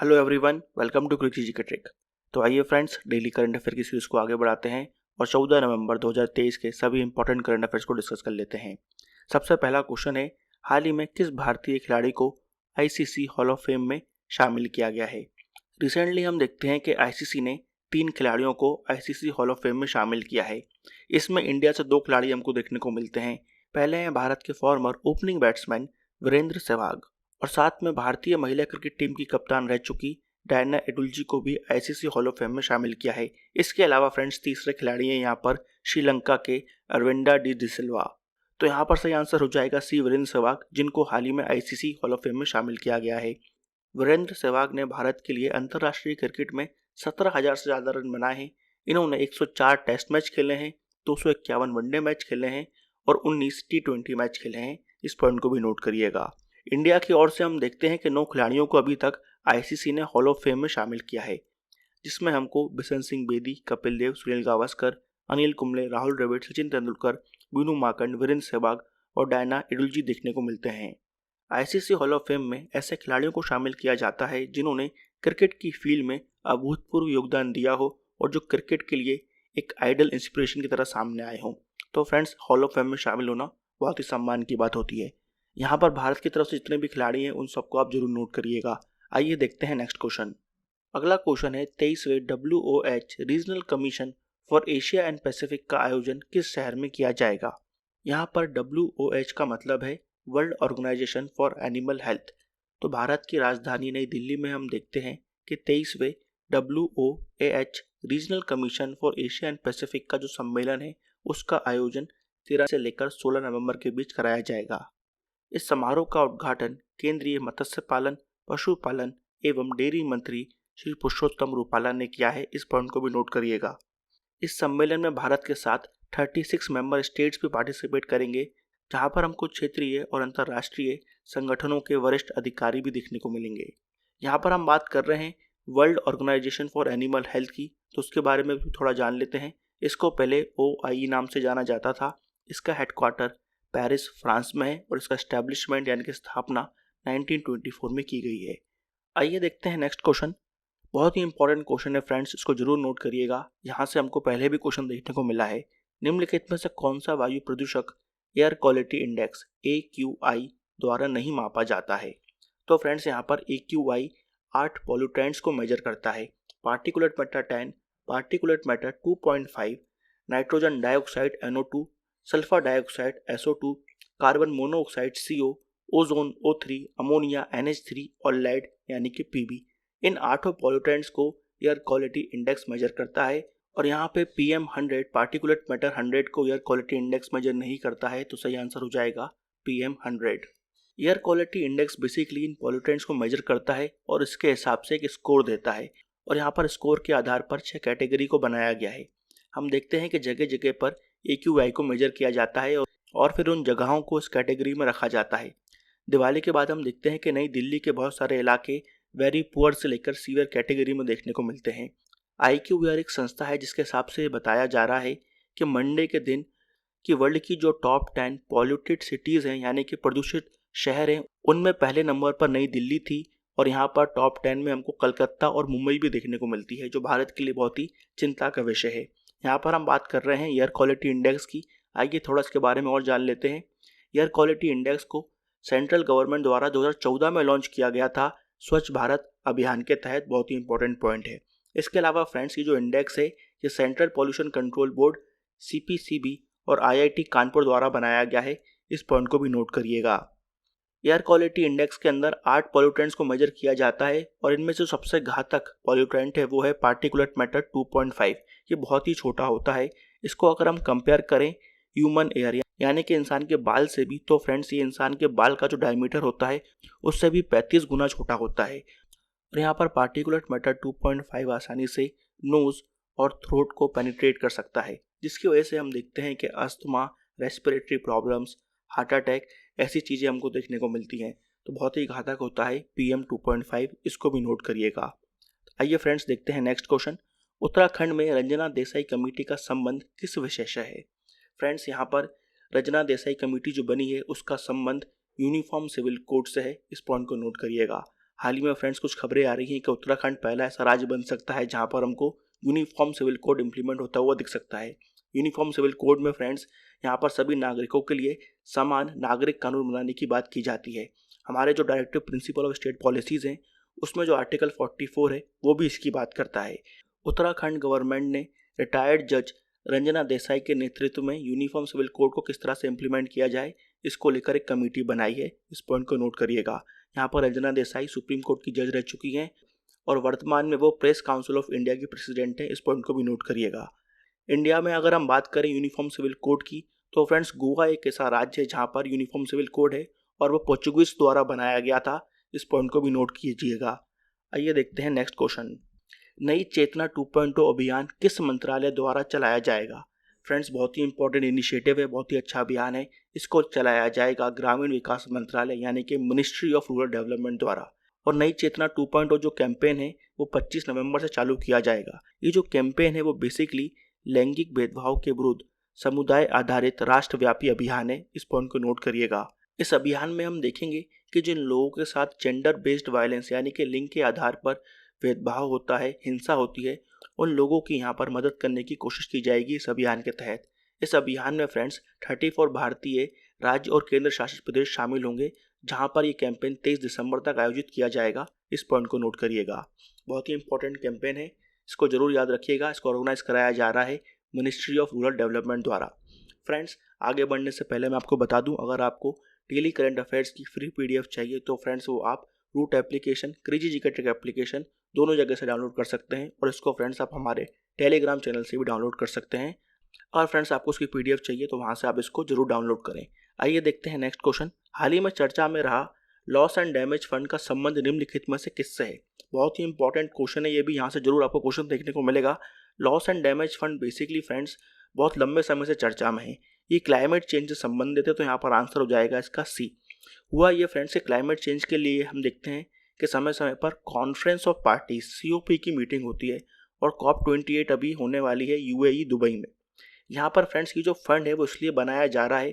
Hello everyone, welcome to quick G K trick. तो आइए friends, daily current affair की series को आगे बढ़ाते हैं और 14 नवंबर 2023 के सभी इंपॉर्टेंट करंट अफेयर्स को डिस्कस कर लेते हैं। सबसे पहला क्वेश्चन है, हाल ही में किस भारतीय खिलाड़ी को आईसीसी हॉल ऑफ फेम में शामिल किया गया है। रिसेंटली हम देखते हैं कि आईसीसी ने 3 खिलाड़ियों को आईसीसी हॉल ऑफ फेम में शामिल किया है। इसमें इंडिया से 2 खिलाड़ी हमको देखने को मिलते हैं। पहले हैं भारत के former opening batsman Virender Sehwag, और साथ में भारतीय महिला क्रिकेट टीम की कप्तान रह चुकी डायना एडुल्जी को भी आईसीसी हॉल ऑफ फेम में शामिल किया है। इसके अलावा फ्रेंड्स, तीसरे खिलाड़ी हैं यहाँ पर श्रीलंका के अरविंदा डी डिसिल्वा। तो यहाँ पर सही आंसर हो जाएगा सी, वीरेंद्र सहवाग, जिनको हाल ही में आईसीसी हॉल ऑफ फेम में शामिल किया गया है। वीरेंद्र सहवाग ने भारत के लिए अंतर्राष्ट्रीय क्रिकेट में 17,000 से ज़्यादा रन बनाए हैं। इन्होंने 104 टेस्ट मैच खेले हैं, 251 वनडे मैच खेले हैं और 19 टी20 मैच खेले हैं। इस पॉइंट को भी नोट करिएगा। इंडिया की ओर से हम देखते हैं कि 9 खिलाड़ियों को अभी तक आईसीसी ने हॉल ऑफ फेम में शामिल किया है, जिसमें हमको बिशन सिंह बेदी, कपिल देव, सुनील गावस्कर, अनिल कुंबले, राहुल द्रविड़, सचिन तेंदुलकर, विनू माकंड, वीरेंद्र सहवाग और डायना एडुल्जी देखने को मिलते हैं। आईसीसी हॉल ऑफ फेम में ऐसे खिलाड़ियों को शामिल किया जाता है जिन्होंने क्रिकेट की फील्ड में अभूतपूर्व योगदान दिया हो और जो क्रिकेट के लिए एक आइडल इंस्पिरेशन की तरह सामने आए हों। तो फ्रेंड्स, हॉल ऑफ फेम में शामिल होना बहुत ही सम्मान की बात होती है। यहाँ पर भारत की तरफ से जितने भी खिलाड़ी हैं उन सबको आप जरूर नोट करिएगा। आइए देखते हैं नेक्स्ट क्वेश्चन। अगला क्वेश्चन है, 23वें WOH regional commission for Asia and Pacific का आयोजन किस शहर में किया जाएगा। यहाँ पर WOH का मतलब है world organisation for animal health. तो भारत की राजधानी नई दिल्ली में हम देखते हैं कि 23वें WOAH regional commission for Asia and Pacific का जो सम्मेलन है उसका आयोजन 13 से लेकर 16 नवंबर के बीच कराया जाएगा। इस समारोह का उद्घाटन केंद्रीय मत्स्य पालन, पशुपालन एवं डेयरी मंत्री श्री पुरुषोत्तम रूपाला ने किया है। इस पॉइंट को भी नोट करिएगा। इस सम्मेलन में भारत के साथ 36 मेंबर स्टेट्स भी पार्टिसिपेट करेंगे, जहां पर हमको क्षेत्रीय और अंतर्राष्ट्रीय संगठनों के वरिष्ठ अधिकारी भी देखने को मिलेंगे। यहाँ पर हम बात कर रहे हैं world organisation for animal health की, तो उसके बारे में भी थोड़ा जान लेते हैं। इसको पहले OIE नाम से जाना जाता था। इसका हेडक्वार्टर पेरिस, फ्रांस में है और इसका एस्टेब्लिशमेंट यानी कि स्थापना 1924 में की गई है। आइए देखते हैं नेक्स्ट क्वेश्चन। बहुत ही इंपॉर्टेंट क्वेश्चन है फ्रेंड्स, इसको जरूर नोट करिएगा। यहाँ से हमको पहले भी क्वेश्चन देखने को मिला है। निम्नलिखित में से कौन सा वायु प्रदूषक एयर क्वालिटी इंडेक्स AQI द्वारा नहीं मापा जाता है। तो फ्रेंड्स, यहाँ पर AQI 8 पॉल्यूटेंट्स को मेजर करता है। Particulate matter 10, particulate matter 2.5, nitrogen dioxide NO2, sulphur dioxide SO2, carbon monoxide CO, ozone O3, ammonia NH3 और लेड यानी कि PB। इन 8 पॉल्यूटेंट्स को एयर क्वालिटी इंडेक्स मेजर करता है। और यहाँ पे PM100 पार्टिकुलेट मैटर 100 को एयर क्वालिटी इंडेक्स मेजर नहीं करता है, तो सही आंसर हो जाएगा PM100। Air quality index basically इन पॉल्यूटेंट्स को मेजर करता है और इसके हिसाब से एक स्कोर देता है। और यहाँ पर स्कोर के आधार पर 6 कैटेगरी को बनाया गया है। हम देखते हैं कि जगह जगह पर AQI को मेजर किया जाता है और फिर उन जगहों को इस कैटेगरी में रखा जाता है। दिवाली के बाद हम देखते हैं कि नई दिल्ली के बहुत सारे इलाके वेरी पुअर से लेकर सीवियर कैटेगरी में देखने को मिलते हैं। IQVR एक संस्था है जिसके हिसाब से बताया जा रहा है कि मंडे के दिन कि वर्ल्ड की जो टॉप 10 पॉल्यूटेड सिटीज़ हैं यानी कि प्रदूषित शहर हैं, उनमें पहले नंबर पर नई दिल्ली थी और यहाँ पर टॉप 10 में हमको कलकत्ता और मुंबई भी देखने को मिलती है, जो भारत के लिए बहुत ही चिंता का विषय है। यहाँ पर हम बात कर रहे हैं एयर क्वालिटी इंडेक्स की। आइए थोड़ा इसके बारे में और जान लेते हैं। एयर क्वालिटी इंडेक्स को सेंट्रल गवर्नमेंट द्वारा 2014 में लॉन्च किया गया था स्वच्छ भारत अभियान के तहत। बहुत ही इंपॉर्टेंट पॉइंट है। इसके अलावा फ्रेंड्स, ये जो इंडेक्स है ये central pollution control board CPCB और IIT कानपुर द्वारा बनाया गया है। इस पॉइंट को भी नोट करिएगा। एयर क्वालिटी इंडेक्स के अंदर 8 पॉल्यूटेंट्स को मेजर किया जाता है और इनमें से सबसे घातक पॉल्यूटेंट है वो है पार्टिकुलेट मैटर 2.5। ये बहुत ही छोटा होता है। इसको अगर हम कंपेयर करें ह्यूमन एयर यानी कि इंसान के बाल से भी, तो फ्रेंड्स ये इंसान के बाल का जो डायमीटर होता है उससे भी 35 गुना छोटा होता है। और यहाँ पर पार्टिकुलेट मैटर 2.5 आसानी से नोज और थ्रोट को पेनिट्रेट कर सकता है, जिसकी वजह से हम देखते हैं कि asthma, respiratory problems, heart attack ऐसी चीज़ें हमको देखने को मिलती हैं। तो बहुत ही घातक होता है PM 2.5, इसको भी नोट करिएगा। आइए फ्रेंड्स देखते हैं नेक्स्ट क्वेश्चन। उत्तराखंड में रंजना देसाई कमेटी का संबंध किस विषय से है। फ्रेंड्स, यहाँ पर रंजना देसाई कमेटी जो बनी है उसका संबंध यूनिफॉर्म सिविल कोड से है। इस पॉइंट को नोट करिएगा। हाल ही में फ्रेंड्स कुछ खबरें आ रही हैं कि उत्तराखंड पहला ऐसा राज्य बन सकता है जहां पर हमको यूनिफॉर्म सिविल कोड इम्प्लीमेंट होता हुआ दिख सकता है। यूनिफॉर्म सिविल कोड में फ्रेंड्स यहाँ पर सभी नागरिकों के लिए समान नागरिक कानून बनाने की बात की जाती है। हमारे जो directive principle of state policies हैं उसमें जो आर्टिकल 44 है वो भी इसकी बात करता है। उत्तराखंड गवर्नमेंट ने रिटायर्ड जज रंजना देसाई के नेतृत्व में यूनिफॉर्म सिविल कोड को किस तरह से इम्प्लीमेंट किया जाए इसको लेकर एक कमेटी बनाई है। इस पॉइंट को नोट करिएगा। यहाँ पर रंजना देसाई सुप्रीम कोर्ट की जज रह चुकी हैं और वर्तमान में वो प्रेस काउंसिल ऑफ इंडिया की प्रेसिडेंट हैं। इस पॉइंट को भी नोट करिएगा। इंडिया में अगर हम बात करें यूनिफॉर्म सिविल कोड की तो फ्रेंड्स गोवा एक ऐसा राज्य है जहाँ पर यूनिफॉर्म सिविल कोड है और वो पोर्चुगीज द्वारा बनाया गया था। इस पॉइंट को भी नोट कीजिएगा। आइए देखते हैं नेक्स्ट क्वेश्चन। नई चेतना 2.0 अभियान किस मंत्रालय द्वारा चलाया जाएगा? फ्रेंड्स बहुत ही इंपॉर्टेंट इनिशिएटिव है, बहुत ही अच्छा अभियान है। इसको चलाया जाएगा ग्रामीण विकास मंत्रालय यानी कि मिनिस्ट्री ऑफ रूरल डेवलपमेंट द्वारा। और नई चेतना 2.0 जो कैंपेन है वो 25 नवंबर से चालू किया जाएगा। ये जो कैंपेन है वो बेसिकली लैंगिक भेदभाव के विरुद्ध समुदाय आधारित राष्ट्रव्यापी अभियान है। इस पॉइंट को नोट करिएगा। इस अभियान में हम देखेंगे कि जिन लोगों के साथ जेंडर बेस्ड वायलेंस यानी कि लिंग के आधार पर भेदभाव होता है, हिंसा होती है, उन लोगों की यहाँ पर मदद करने की कोशिश की जाएगी इस अभियान के तहत। इस अभियान में फ्रेंड्स 34 भारतीय राज्य और केंद्र शासित प्रदेश शामिल होंगे जहाँ पर ये कैंपेन 23 दिसंबर तक आयोजित किया जाएगा। इस पॉइंट को नोट करिएगा। बहुत ही इंपॉर्टेंट कैंपेन है, इसको जरूर याद रखिएगा। इसको ऑर्गेनाइज कराया जा रहा है मिनिस्ट्री ऑफ रूरल डेवलपमेंट द्वारा। फ्रेंड्स आगे बढ़ने से पहले मैं आपको बता दूं, अगर आपको डेली करंट अफेयर्स की फ्री PDF चाहिए तो फ्रेंड्स वो आप root application, crazy GK trick application दोनों जगह से डाउनलोड कर सकते हैं और इसको फ्रेंड्स आप हमारे टेलीग्राम चैनल से भी डाउनलोड कर सकते हैं। और फ्रेंड्स आपको उसकी PDF चाहिए तो वहाँ से आप इसको जरूर डाउनलोड करें। आइए देखते हैं नेक्स्ट क्वेश्चन। हाल ही में चर्चा में रहा लॉस एंड डैमेज फंड का संबंध निम्नलिखित में से किससे है? बहुत ही इंपॉर्टेंट क्वेश्चन है ये भी, यहाँ से जरूर आपको क्वेश्चन देखने को मिलेगा। Loss and damage fund basically friends बहुत लंबे समय से चर्चा में है। ये क्लाइमेट चेंज से संबंधित है तो यहाँ पर आंसर हो जाएगा इसका C। हुआ ये फ्रेंड्स क्लाइमेट चेंज के लिए हम देखते हैं कि समय समय पर कॉन्फ्रेंस ऑफ पार्टीज COP की मीटिंग होती है और COP28 अभी होने वाली है UAE दुबई में। यहाँ पर फ्रेंड्स ये जो फंड है वो इसलिए बनाया जा रहा है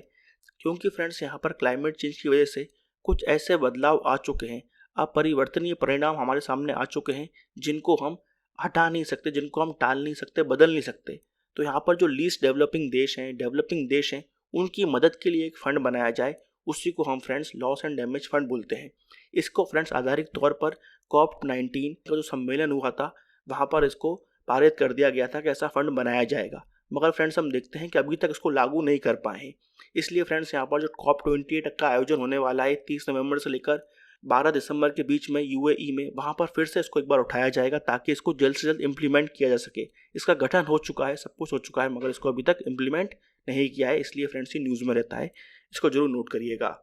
क्योंकि फ्रेंड्स यहाँ पर क्लाइमेट चेंज की वजह से कुछ ऐसे बदलाव आ चुके हैं, अपरिवर्तनीय परिणाम हमारे सामने आ चुके हैं जिनको हम हटा नहीं सकते, जिनको हम टाल नहीं सकते, बदल नहीं सकते। तो यहाँ पर जो लीस्ट डेवलपिंग देश हैं उनकी मदद के लिए एक फंड बनाया जाए, उसी को हम friends loss and damage fund बोलते हैं। इसको फ्रेंड्स आधारित तौर पर COP19 का जो सम्मेलन हुआ था वहाँ पर इसको पारित कर दिया गया था कि ऐसा फंड बनाया जाएगा। मगर फ्रेंड्स हम देखते हैं कि अभी तक इसको लागू नहीं कर पाए हैं। इसलिए फ्रेंड्स यहाँ पर जो COP28 का आयोजन होने वाला है 30 नवंबर से लेकर 12 दिसंबर के बीच में UAE में, वहाँ पर फिर से इसको एक बार उठाया जाएगा ताकि इसको जल्द से जल्द इम्प्लीमेंट किया जा सके। इसका गठन हो चुका है, सब कुछ हो चुका है, मगर इसको अभी तक इम्प्लीमेंट नहीं किया है, इसलिए फ्रेंड्स ये न्यूज़ में रहता है। इसको जरूर नोट करिएगा।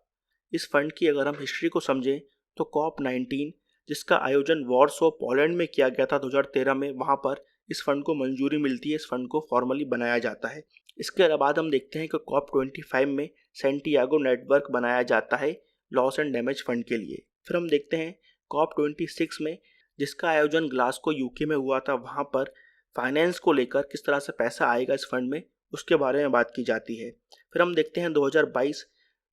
इस फंड की अगर हम हिस्ट्री को समझें तो COP19 जिसका आयोजन वॉर्सो पोलैंड में किया गया था 2013 में, वहाँ पर इस फंड को मंजूरी मिलती है, इस फंड को फॉर्मली बनाया जाता है। इसके बाद हम देखते हैं कि COP25 में सेंटियागो नेटवर्क बनाया जाता है लॉस एंड डैमेज फंड के लिए। फिर हम देखते हैं COP26 में जिसका आयोजन ग्लासगो UK में हुआ था, वहाँ पर फाइनेंस को लेकर किस तरह से पैसा आएगा इस फंड में उसके बारे में बात की जाती है। फिर हम देखते हैं 2022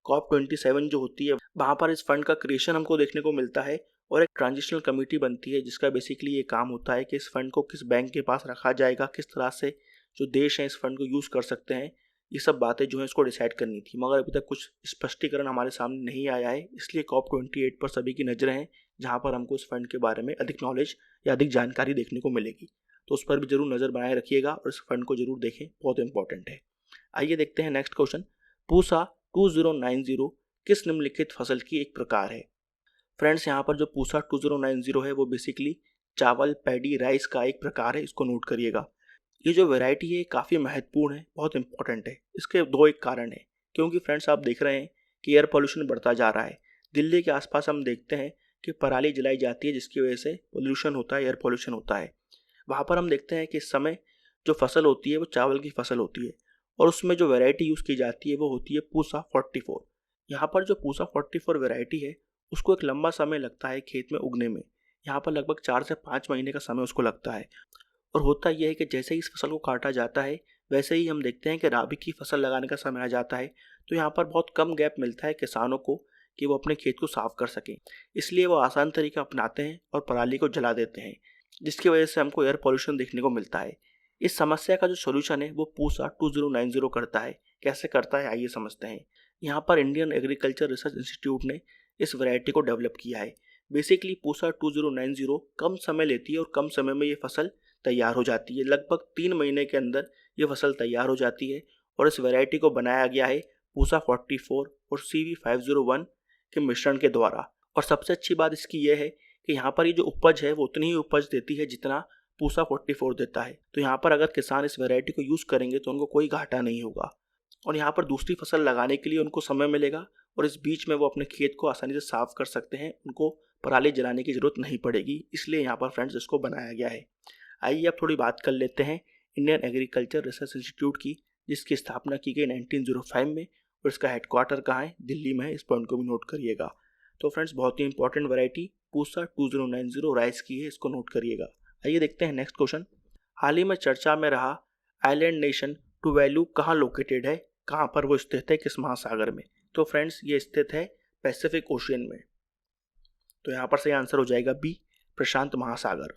COP27 जो होती है वहाँ पर इस फंड का क्रिएशन हमको देखने को मिलता है और एक ट्रांजिशनल कमेटी बनती है जिसका बेसिकली ये काम होता है कि इस फंड को किस बैंक के पास रखा जाएगा, किस तरह से जो देश हैं इस फंड को यूज़ कर सकते हैं, ये सब बातें जो हैं इसको डिसाइड करनी थी। मगर अभी तक कुछ स्पष्टीकरण हमारे सामने नहीं आया है, इसलिए COP28 पर सभी की नज़रें हैं जहाँ पर हमको इस फंड के बारे में अधिक नॉलेज या अधिक जानकारी देखने को मिलेगी। तो उस पर भी जरूर नज़र बनाए रखिएगा और इस फंड को जरूर देखें, बहुत इंपॉर्टेंट है। आइए देखते हैं नेक्स्ट क्वेश्चन। पूसा 2090 किस निम्नलिखित फसल की एक प्रकार है? फ्रेंड्स यहाँ पर जो पूसा 2090 है वो बेसिकली चावल, पैडी, राइस का एक प्रकार है, इसको नोट करिएगा। ये जो वैरायटी है काफ़ी महत्वपूर्ण है, बहुत इंपॉर्टेंट है। इसके दो एक कारण है, क्योंकि फ्रेंड्स आप देख रहे हैं कि एयर पोल्यूशन बढ़ता जा रहा है। दिल्ली के आसपास हम देखते हैं कि पराली जलाई जाती है जिसकी वजह से पोल्यूशन होता है, एयर पोल्यूशन होता है। वहाँ पर हम देखते हैं कि इस समय जो फसल होती है वो चावल की फसल होती है और उसमें जो वैरायटी यूज़ की जाती है वो होती है पूसा 44। यहाँ पर जो पूसा 44 वैरायटी है उसको एक लंबा समय लगता है खेत में उगने में। यहाँ पर लगभग 4 से 5 महीने का समय उसको लगता है। और होता यह है कि जैसे ही इस फसल को काटा जाता है वैसे ही हम देखते हैं कि राबी की फसल लगाने का समय आ जाता है। तो यहाँ पर बहुत कम गैप मिलता है किसानों को कि वो अपने खेत को साफ कर सकें। इसलिए वो आसान तरीका अपनाते हैं और पराली को जला देते हैं, जिसकी वजह से हमको एयर पॉल्यूशन देखने को मिलता है। इस समस्या का जो सोल्यूशन है वो पूसा 2090 करता है। कैसे करता है आइए समझते हैं। यहाँ पर इंडियन एग्रीकल्चर रिसर्च इंस्टीट्यूट ने इस वैरायटी को डेवलप किया है। बेसिकली पूसा 2090 कम समय लेती है और कम समय में ये फसल तैयार हो जाती है। लगभग 3 महीने के अंदर ये फसल तैयार हो जाती है और इस वैरायटी को बनाया गया है पूसा 44 और CV501 के मिश्रण के द्वारा। और सबसे अच्छी बात इसकी यह है कि यहाँ पर ये जो उपज है वो उतनी ही उपज देती है जितना पूसा 44 देता है। तो यहाँ पर अगर किसान इस वैरायटी को यूज़ करेंगे तो उनको कोई घाटा नहीं होगा और यहाँ पर दूसरी फसल लगाने के लिए उनको समय मिलेगा और इस बीच में वो अपने खेत को आसानी से साफ कर सकते हैं। उनको पराली जलाने की ज़रूरत नहीं पड़ेगी, इसलिए यहाँ पर फ्रेंड्स इसको बनाया गया है। आइए अब थोड़ी बात कर लेते हैं इंडियन एग्रीकल्चर रिसर्च इंस्टीट्यूट की, जिसकी स्थापना की गई 1905 में और इसका हेडक्वार्टर कहाँ है, दिल्ली में है। इस पॉइंट को भी नोट करिएगा। तो फ्रेंड्स बहुत ही इंपॉर्टेंट वैरायटी पूसा 2090 राइस की है, इसको नोट करिएगा। आइए देखते हैं नेक्स्ट क्वेश्चन। हाल ही में चर्चा में रहा आइलैंड नेशन टुवालू कहाँ लोकेटेड है, कहाँ पर वो स्थित है, किस महासागर में? तो फ्रेंड्स ये स्थित है पैसिफिक ओशियन में। तो यहाँ पर सही आंसर हो जाएगा बी, प्रशांत महासागर।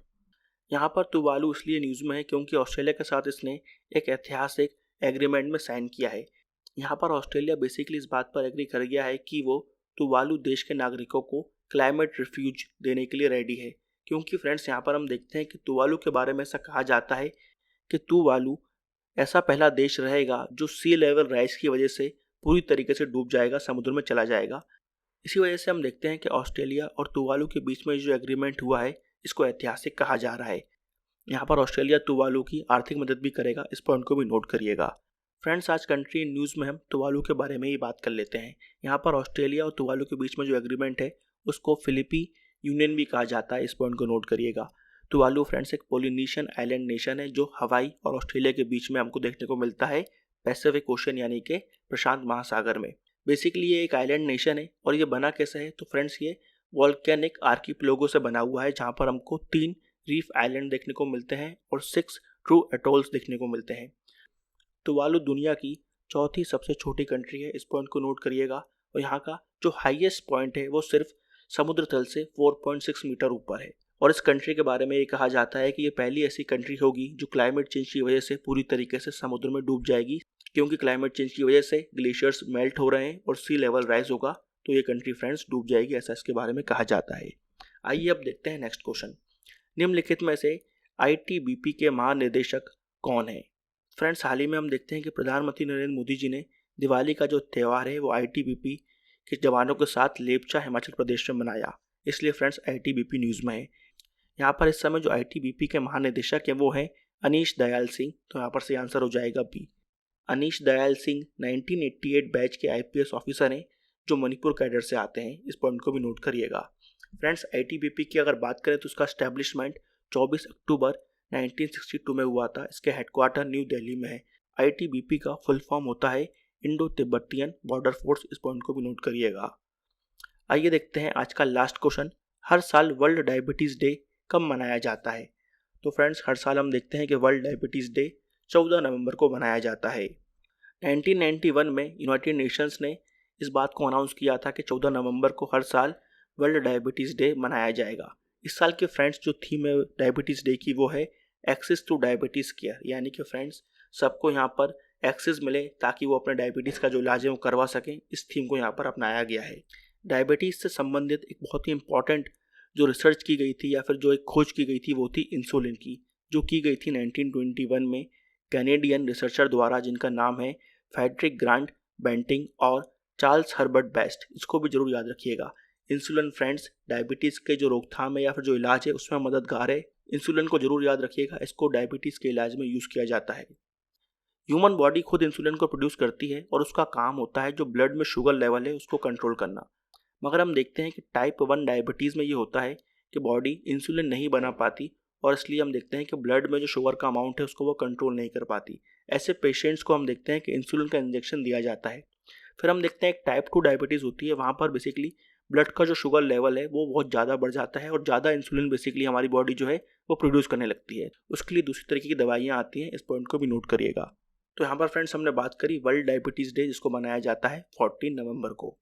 यहाँ पर तुवालू इसलिए न्यूज़ में है क्योंकि ऑस्ट्रेलिया के साथ इसने एक ऐतिहासिक एग्रीमेंट में साइन किया है। यहाँ पर ऑस्ट्रेलिया बेसिकली इस बात पर एग्री कर गया है कि वो तुवालू देश के नागरिकों को क्लाइमेट रिफ्यूज देने के लिए रेडी है। क्योंकि फ्रेंड्स यहाँ पर हम देखते हैं कि तुवालू के बारे में ऐसा कहा जाता है कि तुवालू ऐसा पहला देश रहेगा जो सी लेवल राइज की वजह से पूरी तरीके से डूब जाएगा, समुद्र में चला जाएगा। इसी वजह से हम देखते हैं कि ऑस्ट्रेलिया और तुवालू के बीच में जो एग्रीमेंट हुआ है इसको ऐतिहासिक कहा जा रहा है। यहाँ पर ऑस्ट्रेलिया तुवालू की आर्थिक मदद भी करेगा, इस पॉइंट को भी नोट करिएगा। फ्रेंड्स आज कंट्री न्यूज़ में हम तुवालू के बारे में ही बात कर लेते हैं। यहाँ पर ऑस्ट्रेलिया और तुवालू के बीच में जो एग्रीमेंट है उसको फिलिपी यूनियन भी कहा जाता है, इस पॉइंट को नोट करिएगा। तुवालू फ्रेंड्स एक पोलिनेशियन आइलैंड नेशन है जो हवाई और ऑस्ट्रेलिया के बीच में हमको देखने को मिलता है पैसिफिक ओशन यानी कि प्रशांत महासागर में। बेसिकली ये एक आइलैंड नेशन है और ये बना कैसे है? तो फ्रेंड्स ये वॉल्केनिक आर्किपेलागो से बना हुआ है, जहाँ पर हमको 3 रीफ आइलैंड देखने को मिलते हैं और 6 ट्रू एटोल्स देखने को मिलते हैं। तुवालू दुनिया की चौथी सबसे छोटी कंट्री है, इस पॉइंट को नोट करिएगा। और यहाँ का जो हाईएस्ट पॉइंट है वो सिर्फ समुद्र तल से 4.6 मीटर ऊपर है। और इस कंट्री के बारे में ये कहा जाता है कि ये पहली ऐसी कंट्री होगी जो क्लाइमेट चेंज की वजह से पूरी तरीके से समुद्र में डूब जाएगी, क्योंकि क्लाइमेट चेंज की वजह से ग्लेशियर्स मेल्ट हो रहे हैं और सी लेवल राइज होगा, तो ये कंट्री फ्रेंड्स डूब जाएगी, ऐसा इसके बारे में कहा जाता है। आइए अब देखते हैं नेक्स्ट क्वेश्चन। निम्नलिखित में से ITBP के महानिदेशक कौन है? फ्रेंड्स हाल ही में हम देखते हैं कि प्रधानमंत्री नरेंद्र मोदी जी ने दिवाली का जो त्यौहार है वो ITBP के जवानों के साथ लेपचा हिमाचल प्रदेश में मनाया, इसलिए फ्रेंड्स ITBP न्यूज़ में है। यहाँ पर इस समय जो ITBP के महानिदेशक हैं वो हैं अनीश दयाल सिंह, तो यहाँ पर से आंसर हो जाएगा बी। अनीश दयाल सिंह 1988 बैच के IPS ऑफिसर हैं जो मणिपुर कैडर से आते हैं, इस पॉइंट को भी नोट करिएगा। फ्रेंड्स ITBP की अगर बात करें तो उसका एस्टेब्लिशमेंट 24 अक्टूबर 1962 में हुआ था। इसके हेडक्वार्टर न्यू दिल्ली में है। ITBP का फुल फॉर्म होता है इंडो तिब्बतियन बॉर्डर फोर्स, इस पॉइंट को भी नोट करिएगा। आइए देखते हैं आज का लास्ट क्वेश्चन। हर साल वर्ल्ड डायबिटीज़ डे कब मनाया जाता है? तो फ्रेंड्स हर साल हम देखते हैं कि वर्ल्ड डायबिटीज़ डे 14 नवंबर को मनाया जाता है। 1991 में यूनाइटेड नेशंस ने इस बात को अनाउंस किया था कि 14 नवंबर को हर साल वर्ल्ड डायबिटीज़ डे मनाया जाएगा। इस साल के फ्रेंड्स जो थीम है डायबिटीज़ डे की वो है एक्सेस टू डायबिटीज़ केयर, यानी कि फ्रेंड्स सबको यहाँ पर एक्सेस मिले ताकि वो अपने डायबिटीज़ का जो इलाज है वो करवा सकें। इस थीम को यहाँ पर अपनाया गया है। डायबिटीज़ से संबंधित एक बहुत ही इंपॉर्टेंट जो रिसर्च की गई थी या फिर जो एक खोज की गई थी वो थी इंसुलिन की, जो की गई थी 1921 में कैनेडियन रिसर्चर द्वारा, जिनका नाम है फ्रेडरिक ग्रांट बेंटिंग और चार्ल्स हर्बर्ट बेस्ट। इसको भी जरूर याद रखिएगा। इंसुलिन फ्रेंड्स डायबिटीज़ के जो रोकथाम है या फिर जो इलाज है उसमें मददगार है। इंसुलिन को जरूर याद रखिएगा, इसको डायबिटीज़ के इलाज में यूज़ किया जाता है। ह्यूमन बॉडी खुद इंसुलिन को प्रोड्यूस करती है और उसका काम होता है जो ब्लड में शुगर लेवल है उसको कंट्रोल करना। मगर हम देखते हैं कि टाइप 1 डायबिटीज़ में ये होता है कि बॉडी इंसुलिन नहीं बना पाती और इसलिए हम देखते हैं कि ब्लड में जो शुगर का अमाउंट है उसको वो कंट्रोल नहीं कर पाती। ऐसे पेशेंट्स को हम देखते हैं कि इंसुलिन का इंजेक्शन दिया जाता है। फिर हम देखते हैं एक टाइप 2 डायबिटीज़ होती है, वहाँ पर बेसिकली ब्लड का जो शुगर लेवल है वो बहुत ज़्यादा बढ़ जाता है और ज़्यादा इंसुलिन बेसिकली हमारी बॉडी जो है वो प्रोड्यूस करने लगती है। उसके लिए दूसरी तरीके की दवाइयाँ आती हैं, इस पॉइंट को भी नोट करिएगा। तो यहाँ पर फ्रेंड्स हमने बात करी वर्ल्ड डायबिटीज़ डे जिसको मनाया जाता है 14 नवंबर को।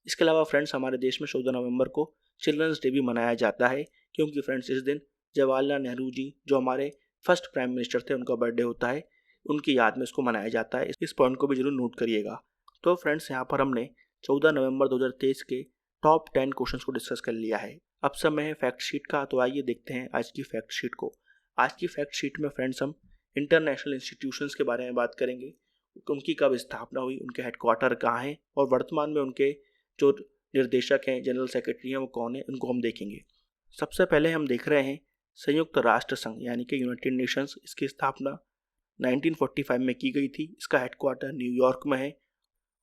इसके अलावा फ्रेंड्स हमारे देश में 14 नवंबर को चिल्ड्रंस डे भी मनाया जाता है, क्योंकि फ्रेंड्स इस दिन जवाहरलाल नेहरू जी जो हमारे फर्स्ट प्राइम मिनिस्टर थे उनका बर्थडे होता है, उनकी याद में इसको मनाया जाता है। इस पॉइंट को भी जरूर नोट करिएगा। तो फ्रेंड्स यहाँ पर हमने 14 नवंबर 2023 के टॉप 10 क्वेश्चंस को डिस्कस कर लिया है। अब समय है फैक्ट शीट का, तो आइए देखते हैं आज की फैक्ट शीट को। आज की फैक्ट शीट में फ्रेंड्स हम इंटरनेशनल इंस्टीट्यूशंस के बारे में बात करेंगे, उनकी कब स्थापना हुई, उनके हेडक्वार्टर कहाँ हैं और वर्तमान में उनके जो निर्देशक हैं, जनरल सेक्रेटरी हैं, वो कौन है, उनको हम देखेंगे। सबसे पहले हम देख रहे हैं संयुक्त राष्ट्र संघ यानी कि यूनाइटेड नेशंस। इसकी स्थापना 1945 में की गई थी। इसका हेडक्वार्टर न्यूयॉर्क में है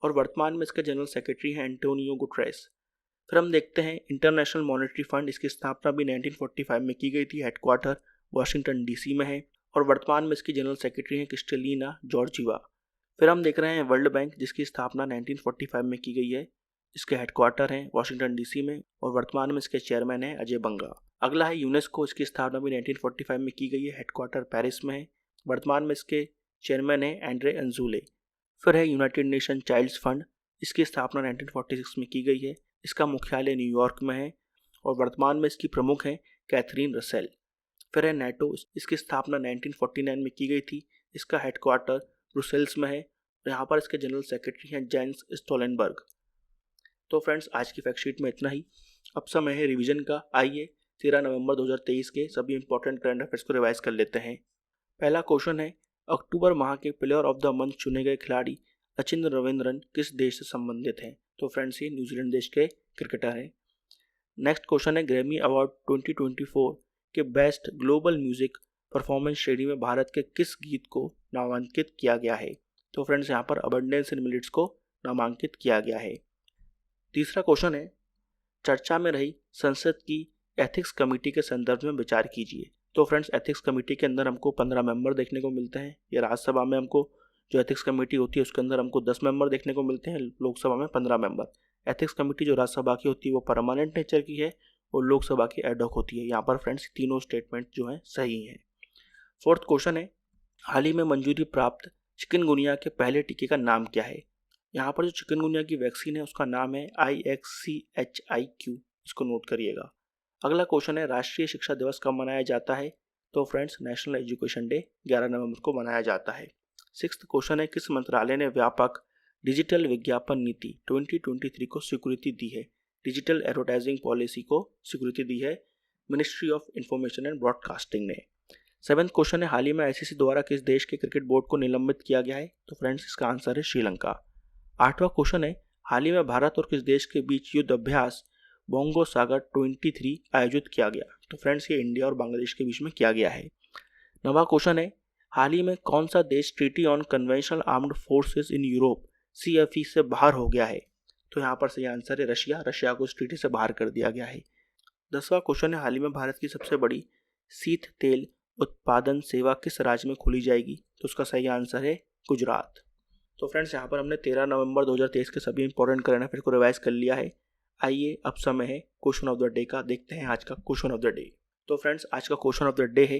और वर्तमान में इसके जनरल सेक्रेटरी हैं एंटोनियो गुटेरेस। फिर हम देखते हैं इंटरनेशनल मॉनेटरी फंड। इसकी स्थापना भी 1945 में की गई थी। हेडक्वार्टर वाशिंगटन डीसी में है और वर्तमान में इसकी जनरल सेक्रेटरी हैं क्रिस्टलिना जॉर्जिवा। फिर हम देख रहे हैं वर्ल्ड बैंक, जिसकी स्थापना 1945 में की गई है। इसके हेडक्वार्टर हैं वाशिंगटन डीसी में और वर्तमान में इसके चेयरमैन हैं अजय बंगा। अगला है यूनेस्को। इसकी स्थापना भी 1945 में की गई है। हेडक्वार्टर पेरिस में है। वर्तमान में इसके चेयरमैन हैं एंड्रे अंजुले। फिर है यूनाइटेड नेशन चाइल्ड्स फंड। इसकी स्थापना 1946 में की गई है। इसका मुख्यालय न्यूयॉर्क में है और वर्तमान में इसकी प्रमुख हैं कैथरीन रसेल। फिर है नेटो। इसकी स्थापना 1949 में की गई थी। इसका हेडक्वार्टर ब्रुसेल्स में है और यहाँ पर इसके जनरल सेक्रेटरी हैं जेंस स्टोलेनबर्ग। तो फ्रेंड्स आज की फैक्ट शीट में इतना ही। अब समय है रिवीजन का। आइए 13 नवंबर 2023 के सभी इंपॉर्टेंट करंट अफेयर्स को रिवाइज कर लेते हैं। पहला क्वेश्चन है, अक्टूबर माह के प्लेयर ऑफ द मंथ चुने गए खिलाड़ी सचिन रविंद्रन किस देश से संबंधित हैं? तो फ्रेंड्स ये न्यूजीलैंड देश के क्रिकेटर हैं। नेक्स्ट क्वेश्चन है, ग्रैमी अवार्ड 2024 के बेस्ट ग्लोबल म्यूजिक परफॉर्मेंस श्रेणी में भारत के किस गीत को नामांकित किया गया है? तो फ्रेंड्स यहाँ पर अबंडेंस इन मिलिट्स को नामांकित किया गया है। तीसरा क्वेश्चन है, चर्चा में रही संसद की एथिक्स कमेटी के संदर्भ में विचार कीजिए। तो फ्रेंड्स एथिक्स कमेटी के अंदर हमको 15 मेंबर देखने को मिलते हैं। या राज्यसभा में हमको जो एथिक्स कमेटी होती है उसके अंदर हमको 10 मेंबर देखने को मिलते हैं, लोकसभा में 15 मेंबर। एथिक्स कमेटी जो राज्यसभा की होती है वो परमानेंट नेचर की है और लोकसभा की एडहॉक होती है। यहाँ पर फ्रेंड्स तीनों स्टेटमेंट जो हैं सही हैं। फोर्थ क्वेश्चन है, हाल ही में मंजूरी प्राप्त चिकनगुनिया के पहले टीके का नाम क्या है? यहाँ पर जो चिकनगुनिया की वैक्सीन है उसका नाम है IXCHIQ, इसको नोट करिएगा। अगला क्वेश्चन है, राष्ट्रीय शिक्षा दिवस कब मनाया जाता है? तो फ्रेंड्स नेशनल एजुकेशन डे 11 नवंबर को मनाया जाता है। सिक्स्थ क्वेश्चन है, किस मंत्रालय ने व्यापक डिजिटल विज्ञापन नीति 2023 को स्वीकृति दी है? डिजिटल एडवर्टाइजिंग पॉलिसी को स्वीकृति दी है ministry of information and broadcasting ने। सेवेंथ क्वेश्चन है, हाल ही में ICC द्वारा किस देश के क्रिकेट बोर्ड को निलंबित किया गया है? तो फ्रेंड्स इसका आंसर है श्रीलंका। आठवां क्वेश्चन है, हाल ही में भारत और किस देश के बीच युद्ध अभ्यास बोंगो सागर 23 आयोजित किया गया? तो फ्रेंड्स ये इंडिया और बांग्लादेश के बीच में किया गया है। नवा क्वेश्चन है, हाल ही में कौन सा देश treaty on conventional armed forces in Europe CFE से बाहर हो गया है? तो यहाँ पर सही आंसर है रशिया। रशिया को इस ट्रीटी से बाहर कर दिया गया है। 10वां क्वेश्चन है, हाल ही में भारत की सबसे बड़ी शीत तेल उत्पादन सेवा किस राज्य में खोली जाएगी? तो उसका सही आंसर है गुजरात। तो फ्रेंड्स यहाँ पर हमने 13 नवंबर 2023 के सभी इंपॉर्टेंट करंट अफेयर को रिवाइज कर लिया है। आइए अब समय है क्वेश्चन ऑफ द डे का। देखते हैं आज का क्वेश्चन ऑफ द डे। तो फ्रेंड्स आज का क्वेश्चन ऑफ द डे है,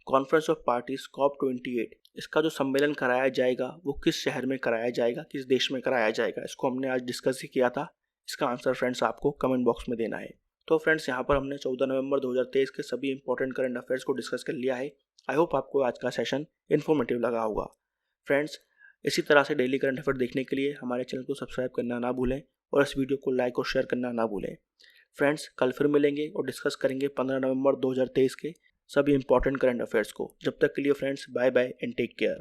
कॉन्फ्रेंस ऑफ पार्टीज COP28 इसका जो सम्मेलन कराया जाएगा वो किस शहर में कराया जाएगा, किस देश में कराया जाएगा? इसको हमने आज डिस्कस ही किया था। इसका आंसर फ्रेंड्स आपको कमेंट बॉक्स में देना है। तो फ्रेंड्स यहाँ पर हमने 14 नवंबर 2023 के सभी इंपॉर्टेंट करंट अफेयर्स को डिस्कस कर लिया है। आई होप आपको आज का सेशन इन्फॉर्मेटिव लगा होगा। फ्रेंड्स इसी तरह से डेली करंट अफेयर देखने के लिए हमारे चैनल को सब्सक्राइब करना ना भूलें और इस वीडियो को लाइक और शेयर करना ना भूलें। फ्रेंड्स कल फिर मिलेंगे और डिस्कस करेंगे 15 नवंबर 2023 के सभी इंपॉर्टेंट करंट अफेयर्स को। जब तक के लिए friends bye bye and take care.